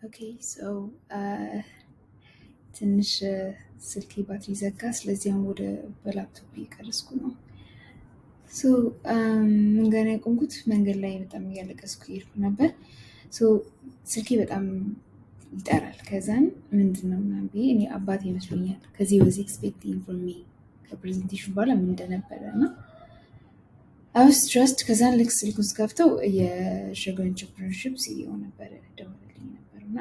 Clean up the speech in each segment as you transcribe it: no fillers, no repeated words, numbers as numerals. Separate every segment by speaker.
Speaker 1: ኦኬ ሶ ትንሽ ስልኬ ባትሪ ዘጋ። ስለዚህ አሁን ወደ በላፕቶፕ እየቀረስኩ ነው። ሶ ምን ጋር ነው ያቆምኩት? መንገድ ላይ በጣም እያለቀስኩ እየሄድኩ ነበር። ሶ ስልኬ በጣም ይጠራል። ከዛን ምንድን ነው ምናምን ብዬ እኔ አባቴ ይመስሉኛል ከዚህ ወዝ ኤክስፔክቲንግ ፍሮም ሚ ከፕሬዘንቴሽን በኋላ ምን እንደነበረ እና አውስ ትረስት ከዛን ልክ ስልኩን ስከፍተው የሸገር ኢንተርፕረነርሺፕ ሲኢኦ ነበረ ደውልልኝ ነበር እና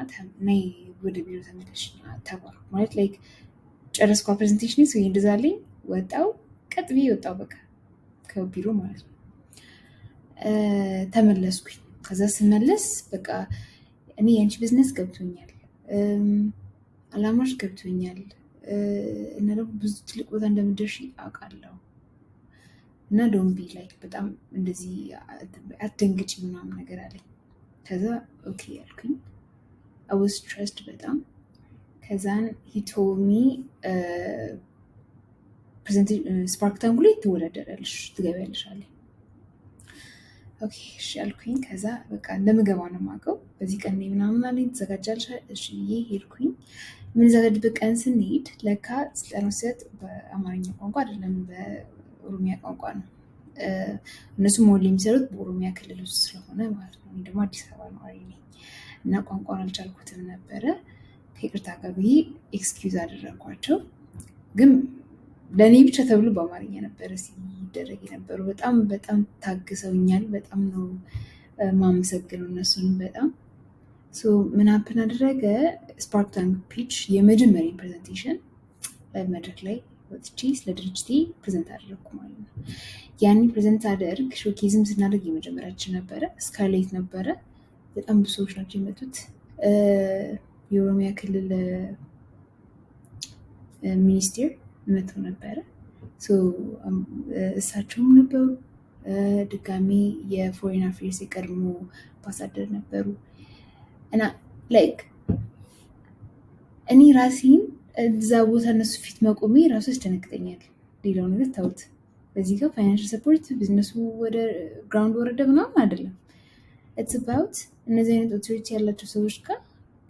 Speaker 1: ነይ ወደ ቢሮ ተመለሽ ተባልኩ። ማለት ላይክ ጨረስኳ ፕሬዘንቴሽን ሰው እንደዛልኝ ወጣው፣ ቀጥ ብዬ ወጣው በቃ ከቢሮ ማለት ነው። ተመለስኩኝ። ከዛ ስመለስ በቃ እኔ የአንቺ ቢዝነስ ገብቶኛል፣ አላማሽ ገብቶኛል እና ደግሞ ብዙ ትልቅ ቦታ እንደምደርሺ አውቃለሁ እና ዶንት ቢ ላይክ በጣም እንደዚህ አትደንግጭ ምናምን ነገር አለኝ። ከዛ ኦኬ ያልኩኝ። አይ ዋዝ ስትረስድ በጣም። ከዛን ሂ ቶልድ ሚ ስፓርክ ታንክ ላይ ትወዳደሪያለሽ ትገቢያለሽ አለኝ። ኦኬ እሺ ያልኩኝ። ከዛ በቃ እንደምገባ ነው የማውቀው። በዚህ ቀን ምናምን አለኝ። ትዘጋጃለሽ? እሺ ብዬ ሄድኩኝ። የምንዘጋጅበት ቀን ስንሄድ ለካ ስልጠና ሲሰጥ በአማርኛ ቋንቋ አይደለም በኦሮሚያ ቋንቋ ነው። እነሱም ሞል የሚሰሩት በኦሮሚያ ክልል ውስጥ ስለሆነ ማለት ነው። እኔ ደግሞ አዲስ አበባ ነዋሪ ነኝ እና ቋንቋን አልቻልኩትም ነበረ። ከይቅርታ ጋር ብዬ ኤክስኪውዝ አደረግኳቸው። ግን ለእኔ ብቻ ተብሎ በአማርኛ ነበረ ሲደረግ የነበሩ። በጣም በጣም ታግሰውኛል። በጣም ነው ማመሰግነው እነሱንም በጣም። ምን ሀፕን አደረገ? ስፓርክ ታንክ ፒች የመጀመሪያ ፕሬዘንቴሽን መድረክ ላይ ወጥቼ ስለ ድርጅቴ ፕሬዘንት አደረግኩ ማለት ነው። ያኔ ፕሬዘንት አደርግ ሾኬዝም ስናደርግ የመጀመሪያችን ነበረ። ስካይላይት ነበረ። በጣም ብዙ ሰዎች ናቸው የመጡት። የኦሮሚያ ክልል ሚኒስቴር መጥቶ ነበረ። እሳቸውም ነበሩ። ድጋሚ የፎሬን አፌርስ የቀድሞ አምባሳደር ነበሩ እና ላይክ እኔ ራሴን እዛ ቦታ እነሱ ፊት መቆሜ ራሱ ያስደነግጠኛል። ሌላው ነገር ታውት በዚህ ጋር ፋይናንሻል ሰፖርት ቢዝነሱ ወደ ግራውንድ ወረደ ምናምን አይደለም። ኢትስ አባውት እነዚህ አይነት ኦቶሪቲ ያላቸው ሰዎች ጋር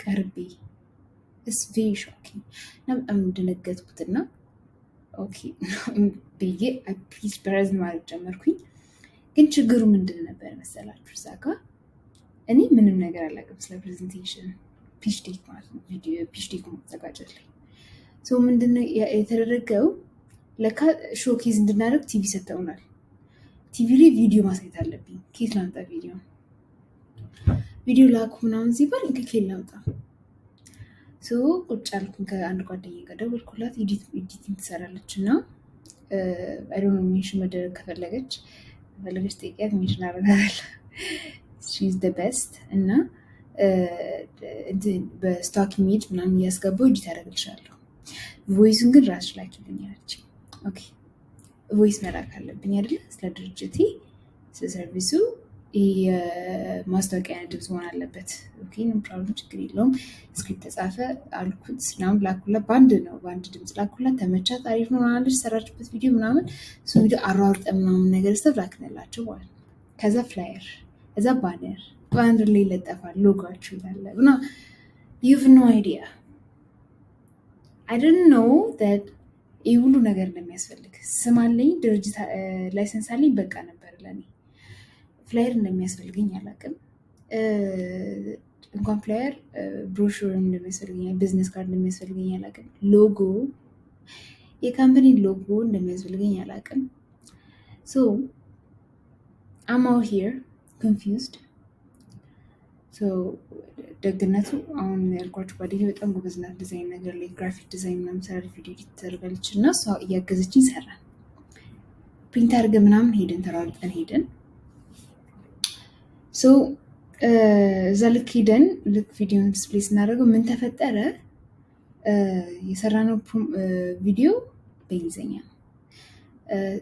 Speaker 1: ቀርቤ ኢትስ ቬሪ ሾኪንግ እና በጣም እንደነገጥኩትና ኦኬ ብዬ ፒች በረዝ ማለት ጀመርኩኝ። ግን ችግሩ ምንድን ነበር መሰላችሁ? እዛ ጋር እኔ ምንም ነገር አላውቅም ስለ ፕሬዘንቴሽን ፒች ዴክ ማለት ነው። ፒች ዴክ ማዘጋጀት ላይ ምንድነው የተደረገው? ለካ ሾኬዝ እንድናደርግ ቲቪ ሰጠውናል። ቲቪ ላይ ቪዲዮ ማሳየት አለብኝ። ኬት ላምጣ? ቪዲዮ ላኩ ምናምን ሲባል ከኬት ላምጣ? ቁጭ አልኩኝ። ከአንድ ጓደኛ ጋር ደወልኩላት። ኤዲቲንግ ትሰራለች እና አይዶን ሜንሽን መደረግ ከፈለገች ጠይቂያት፣ ሜንሽን አደርጋታለሁ። ሺዝ ደ ቤስት እና በስቶክ ኢሜጅ ምናምን እያስገባው ኤዲት አደርግልሻለሁ፣ ቮይሱን ግን ራስሽ ላኪልኝ አለች። ኦኬ ቮይስ መላክ አለብኝ አይደለ? ስለ ድርጅቴ ስለ ሰርቪሱ የማስታወቂያ ድምፅ መሆን አለበት። ኦኬ ፕሮብለም ችግር የለውም። ስክሪፕት ተጻፈ አልኩት ምናምን ላኩላት። በአንድ ድምፅ ላኩላት። ተመቻት። አሪፍ ነው ምናለች። ሰራችበት ቪዲዮ ምናምን እሱ ቪዲዮ አሯርጠ ምናምን ነገር ስተፍ ላክንላቸው ማለት ነው። ከዛ ፍላየር፣ እዛ ባነር በአንድ ላይ ይለጠፋል። ሎጓችሁ ይላለ እና ዩቭ ኖ አይዲያ አይ ዶንት ኖ ዛት ይህ ሁሉ ነገር እንደሚያስፈልግ። ስም አለኝ፣ ድርጅት ላይሰንስ አለኝ፣ በቃ ነበር ለእኔ። ፍላየር እንደሚያስፈልገኝ አላውቅም። እንኳን ፍላየር ብሮሹር እንደሚያስፈልገኝ፣ ቢዝነስ ካርድ እንደሚያስፈልገኝ አላውቅም። ሎጎ፣ የካምፓኒ ሎጎ እንደሚያስፈልገኝ አላውቅም። አም አውት ሂር ኮንፊውዝድ። ደግነቱ አሁን ያልኳችሁ ጓደኛዬ በጣም ጎበዝ ናት ዲዛይን ነገር ላይ፣ ግራፊክ ዲዛይን ምናምን ሰራ፣ ቪዲዮ ኤዲት ታደርጋለች እና እሷ እያገዘችኝ ሰራን። ፕሪንት አድርገን ምናምን ሄደን ተሯርጠን ሄደን እዛ ልክ ሄደን ልክ ቪዲዮን ዲስፕሌይ ስናደርገው ምን ተፈጠረ? የሰራነው ቪዲዮ በእንግሊዝኛ ነው።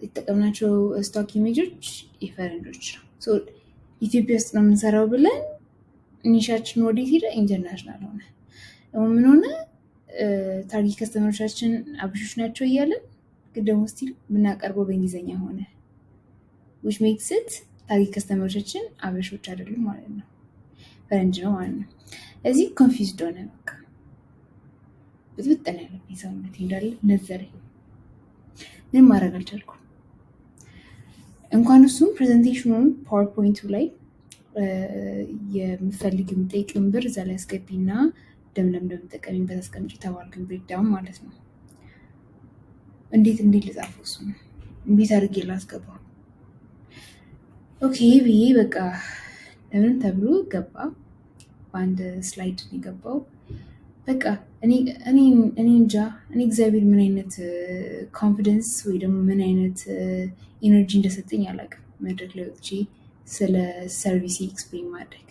Speaker 1: የተጠቀምናቸው ስቶክ ኢሜጆች የፈረንጆች ነው። ኢትዮጵያ ውስጥ ነው የምንሰራው ብለን ኒሻችን ወዴት ሄደ? ኢንተርናሽናል ሆነ። ምን ሆነ? ታርጌት ከስተመሮቻችን አብሾች ናቸው እያለን ግን ደግሞ ስቲል የምናቀርበው በእንግሊዝኛ ሆነ። ዊች ሜክስ ኢት ታርጌት ከስተመሮቻችን አበሾች አይደሉም ማለት ነው። ፈረንጅ ነው ማለት ነው። እዚህ ኮንፊውዝድ ሆነ። በቃ ብጥብጥ ነው ያለብኝ ሰውነት እንዳለ ነዘረኝ። ምን ማድረግ አልቻልኩም። እንኳን እሱም ፕሬዘንቴሽኑን ፓወርፖይንቱ ላይ የምፈልግ የምጠይቅን ብር እዛ ላይ አስገቢና ደምለም እንደምጠቀሚበት አስቀምጪ ተባልኩኝ። ብሬክዳውን ማለት ነው። እንዴት ልጻፈው? እሱ ነው እንዴት አድርጌ ላስገባው? ኦኬ ብዬ በቃ ለምን ተብሎ ገባ። በአንድ ስላይድ ነው የገባው። በቃ እኔ እንጃ እኔ እግዚአብሔር ምን አይነት ኮንፊደንስ ወይ ደግሞ ምን አይነት ኢነርጂ እንደሰጠኝ አላውቅም። መድረክ ላይ ወጥቼ ስለ ሰርቪስ ኤክስፕሌን ማድረግ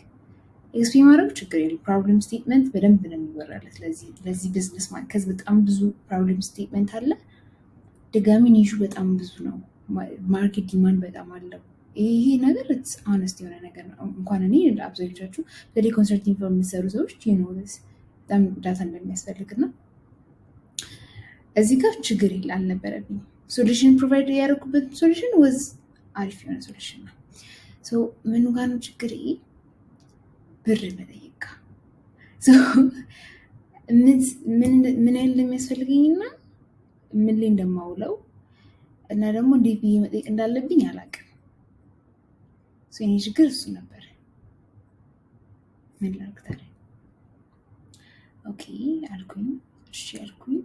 Speaker 1: ችግር የለም። ፕሮብለም ስቴትመንት በደንብ ነው የሚወራለት ለዚህ ቢዝነስ ማርከዝ በጣም ብዙ ፕሮብለም ስቴትመንት አለ። ድጋሚ ኒሹ በጣም ብዙ ነው። ማርኬት ዲማንድ በጣም አለው። ይሄ ነገር አነስት የሆነ ነገር ነው። እንኳን እኔ አብዛኞቻችሁ በተለይ ኮንሰልቲንግ ፈርም የምትሰሩ ሰዎች ይኖርስ በጣም ዳታ እንደሚያስፈልግ እና እዚህ ጋር ችግር አልነበረብኝ። ሶሉሽን ፕሮቫይድ ያደረኩበት ሶሉሽን ወዝ አሪፍ የሆነ ሶሉሽን ነው። ምኑ ጋር ነው ችግር? ብር መጠየቅ ምን ያህል እንደሚያስፈልገኝ እና ምን ላይ እንደማውለው እና ደግሞ እንዴት ብዬ መጠየቅ እንዳለብኝ አላውቅም። የኔ ችግር እሱ ነበር። ምን ላድርግ ታዲያ? ኦኬ አልኩኝ። እሺ አልኩኝ።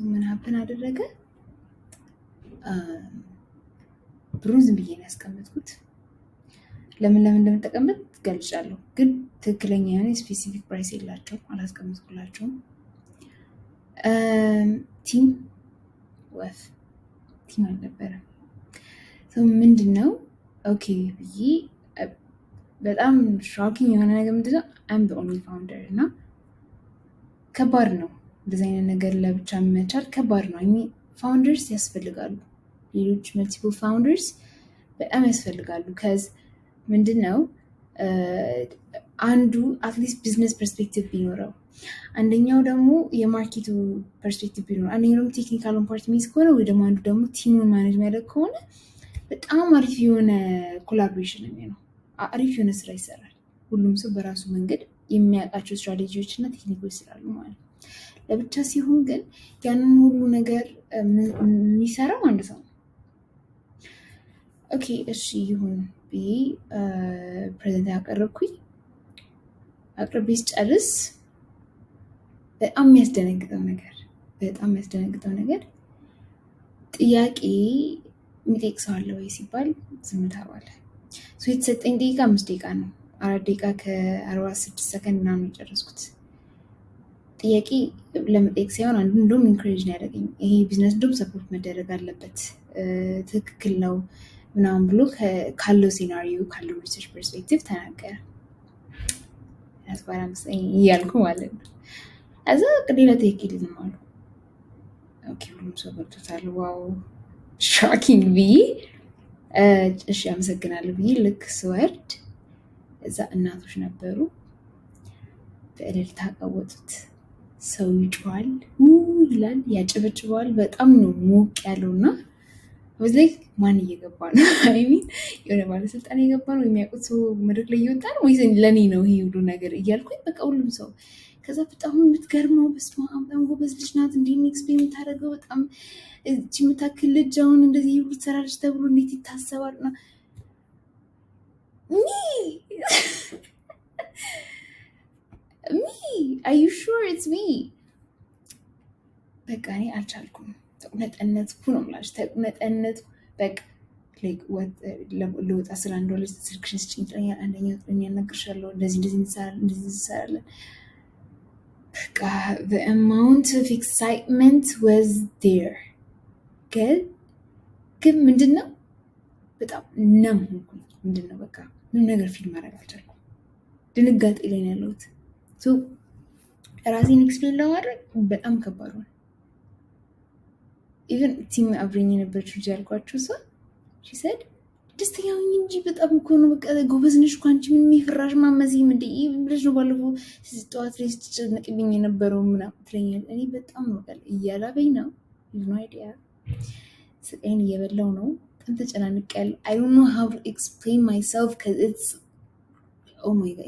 Speaker 1: ምን ሀፕን አደረገ? ብሩን ዝም ብዬ ነው ያስቀመጥኩት። ለምን እንደምጠቀምበት ገልጫለሁ፣ ግን ትክክለኛ የሆነ ስፔሲፊክ ፕራይስ የላቸውም፣ አላስቀመጥኩላቸውም። ቲም አልነበረም። ምንድን ነው ኦኬ ብዬ በጣም ሾኪንግ የሆነ ነገር ምንድነው አም ኦንሊ ፋውንደር እና ከባድ ነው እንደዚህ አይነት ነገር ለብቻ መቻል ከባድ ነው። ፋውንደርስ ያስፈልጋሉ፣ ሌሎች መልቲፕል ፋውንደርስ በጣም ያስፈልጋሉ። ከዚ ምንድን ነው አንዱ አትሊስት ቢዝነስ ፐርስፔክቲቭ ቢኖረው፣ አንደኛው ደግሞ የማርኬቱ ፐርስፔክቲቭ ቢኖረው፣ አንደኛው ደግሞ ቴክኒካሉን ፓርት ሚይዝ ከሆነ ወይ ደግሞ አንዱ ደግሞ ቲሙን ማኔጅ የሚያደርግ ከሆነ በጣም አሪፍ የሆነ ኮላቦሬሽን ነው የሚሆነው። አሪፍ የሆነ ስራ ይሰራል። ሁሉም ሰው በራሱ መንገድ የሚያውቃቸው ስትራቴጂዎች እና ቴክኒኮች ስላሉ ማለት ነው። ለብቻ ሲሆን ግን ያንን ሁሉ ነገር የሚሰራው አንድ ሰው ነው። ኦኬ እሺ ይሁን ብዬ ፕሬዘንት አቀረብኩኝ። አቅርቤ ስጨርስ በጣም የሚያስደነግጠው ነገር ጥያቄ የሚጠይቅ ሰው አለ ወይ ሲባል ዝም ተባለ። የተሰጠኝ ደቂቃ 5 ደቂቃ ነው። 4 ደቂቃ ከ46 ሰከንድ ምናምን የጨረስኩት። ጥያቄ ለመጠየቅ ሳይሆን አንዱ እንደውም ኢንኮሬጅ ነው ያደረገኝ። ይሄ ቢዝነስ እንደውም ሰፖርት መደረግ አለበት፣ ትክክል ነው ምናምን ብሎ ካለው ሴናሪዮ ካለው ሪሰርች ፐርስፔክቲቭ ተናገረ። እያልኩ ማለት ነው። እዛ ሌላ ጥያቄ ልዝም አሉ። ሁሉም ሰው ገብቶታል። ዋው ሾኪንግ ብዬ እሺ አመሰግናለሁ ብዬ ልክ ስወርድ እዛ እናቶች ነበሩ፣ በእልልታ ቀወጡት። ሰው ይጮሃል ይላል፣ ያጨበጭበዋል። በጣም ነው ሞቅ ያለው እና ላይ ማን እየገባ ነው? አይሚን የሆነ ባለስልጣን የገባ ነው? የሚያውቁት ሰው መድረክ ላይ እየወጣ ነው ወይስ ለእኔ ነው ይሄ ሁሉ ነገር እያልኩኝ በቃ ሁሉም ሰው ከዛ በጣም የምትገርመው በስመ አብ በጣም ጎበዝ ልጅ ናት፣ እንዲህ ኤክስፕሌን የምታደርገው በጣም እቺ የምታክል ልጅ አሁን እንደዚህ ሁሉ ትሰራለች ተብሎ እንዴት ይታሰባል? አር ዩ ሹር ኢትስ ሚ? በቃ እኔ አልቻልኩም። ተቁነጠነትኩ ነው የምላችሁ። ተቁነጠነትኩ በቃ ለወጣ ስራ እንደሆነ ስልክሽን ስጭኝ ትለኛል። አንደኛ ያናግርሻለሁ፣ እንደዚህ እንሰራለን። በቃ the amount of excitement was there። ግን ምንድን ነው በጣም ነም ሆንኩኝ። ምንድን ነው በቃ ምንም ነገር ፊልም ማድረግ አልቻልኩም። ድንጋጤ ላይ ነው ያለሁት። ራሴን ኤክስፕሌን ለማድረግ በጣም ከባድ ነው። ኢቨን ቲም አብረኝ የነበረችው ልጅ ያልኳችሁ ሰው ሲሰድ ደስተኛ ሆኝ እንጂ በጣም እኮ ነው በቃ ጎበዝ ነሽ እኮ አንቺ ምን የሚፈራሽ ማመዚህ ምንድ ብለሽ ነው ባለፈው ጠዋት ላይ ስትጨነቅብኝ የነበረው ምናምን ትለኛለች። እኔ በጣም ነው በቃ እያላበኝ ነው። ኖ አይዲያ ስቃይን እየበላው ነው። በጣም ተጨናንቄያለሁ። I don't know how to explain myself because it's oh my god